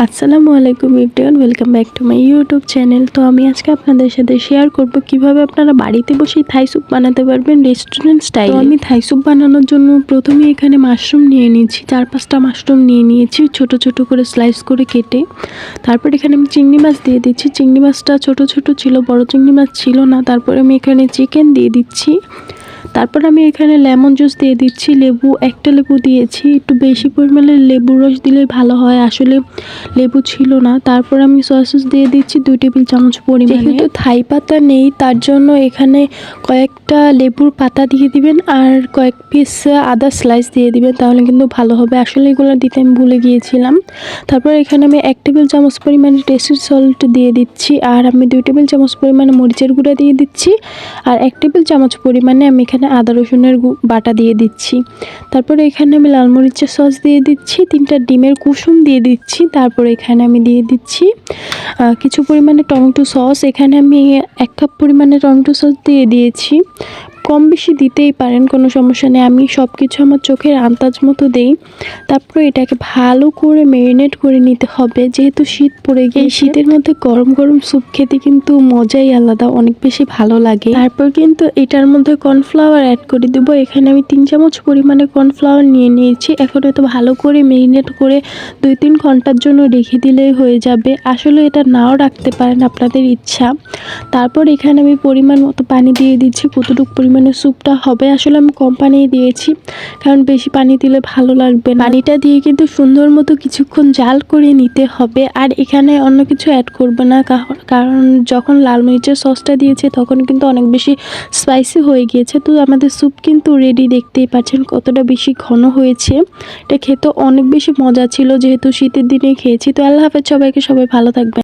আসসালামু আলাইকুম everyone, welcome back to my YouTube channel. তো আমি আজকে আপনাদের সাথে শেয়ার করব কিভাবে আপনারা বাড়িতে বসেই থাই স্যুপ বানাতে পারবেন রেস্টুরেন্ট স্টাইল। তো আমি থাই স্যুপ বানানোর জন্য প্রথমে এখানে মাশরুম নিয়ে নিয়েছি, 4-5টা মাশরুম নিয়ে নিয়েছি ছোট ছোট করে স্লাইস করে কেটে। তারপর এখানে আমি চিংড়ি মাছ দিয়ে দিচ্ছি। চিংড়ি মাছটা ছোট ছোট ছিল, বড় চিংড়ি মাছ ছিল না। তারপর আমি এখানে চিকেন দিয়ে দিচ্ছি। তারপর আমি এখানে লেমন জুস দিয়ে দিচ্ছি। একটা লেবু দিয়েছি, একটু বেশি পরিমাণে লেবুর রস দিলে ভালো হয়, আসলে লেবু ছিল না। তারপর আমি সয়া সস দিয়ে দিচ্ছি 2 টেবিল চামচ পরিমাণে। যেহেতু থাই পাতা নেই তার জন্য এখানে কয়েকটা লেবুর পাতা দিয়ে দিবেন আর কয়েক পিস আদা স্লাইস দিয়ে দিবেন, তাহলে কিন্তু ভালো হবে। আসলে এগুলো দিতে আমি ভুলে গিয়েছিলাম। তারপর এখানে আমি 1 টেবিল চামচ পরিমাণে টেস্টেড সল্ট দিয়ে দিচ্ছি, আর আমি 2 টেবিল চামচ পরিমাণে মরিচের গুঁড়া দিয়ে দিচ্ছি, আর 1 টেবিল চামচ পরিমাণে আমি এখানে আদা রসুনের বাটা দিয়ে দিচ্ছি। তারপরে এখানে আমি লাল মরিচের সস দিয়ে দিচ্ছি, 3টা ডিমের কুসুম দিয়ে দিচ্ছি। তারপরে এখানে আমি দিয়ে দিচ্ছি কিছু পরিমাণে টমেটো সস। এখানে আমি 1 কাপ পরিমাণে টমেটো সস দিয়ে দিয়েছি। কম বেশি দিতেই পারেন, কোনো সমস্যা নেই। আমি সব কিছু আমার চোখের আন্দাজ মতো দেই। তারপরে এটাকে ভালো করে ম্যারিনেট করে নিতে হবে, যেহেতু শীত পড়ে গিয়ে শীতের মধ্যে গরম গরম স্যুপ খেতে কিন্তু মজাই আলাদা, অনেক বেশি ভালো লাগে। তারপর কিন্তু এটার মধ্যে কর্নফ্লাওয়ার অ্যাড করে দেব। এখানে আমি 3 চামচ পরিমাণে কর্নফ্লাওয়ার নিয়ে নিয়েছি। এখন এটা ভালো করে ম্যারিনেট করে 2-3 ঘন্টার জন্য রেখে দিলেই হয়ে যাবে। আসলে এটা নাও রাখতে পারেন, আপনাদের ইচ্ছা। তারপর এখানে আমি পরিমাণ মতো পানি দিয়ে দিচ্ছি। কতটুকু পরিমাণে স্যুপটা হবে, আসলে আমি কম পানি দিয়েছি, কারণ বেশি পানি দিলে ভালো লাগবে না। পানিটা দিয়ে কিন্তু সুন্দর মতো কিছুক্ষণ জাল করে নিতে হবে। আর এখানে অন্য কিছু অ্যাড করবে না, কারণ যখন লাল মরিচের সসটা দিয়েছে তখন কিন্তু অনেক বেশি স্পাইসি হয়ে গিয়েছে। তো আমাদের স্যুপ কিন্তু রেডি, দেখতেই পাচ্ছেন কতটা বেশি ঘন হয়েছে। এটা খেতে অনেক বেশি মজা ছিল, যেহেতু শীতের দিনে খেয়েছি। তো আল্লাহ হাফেজ সবাইকে, সবাই ভালো থাকবেন।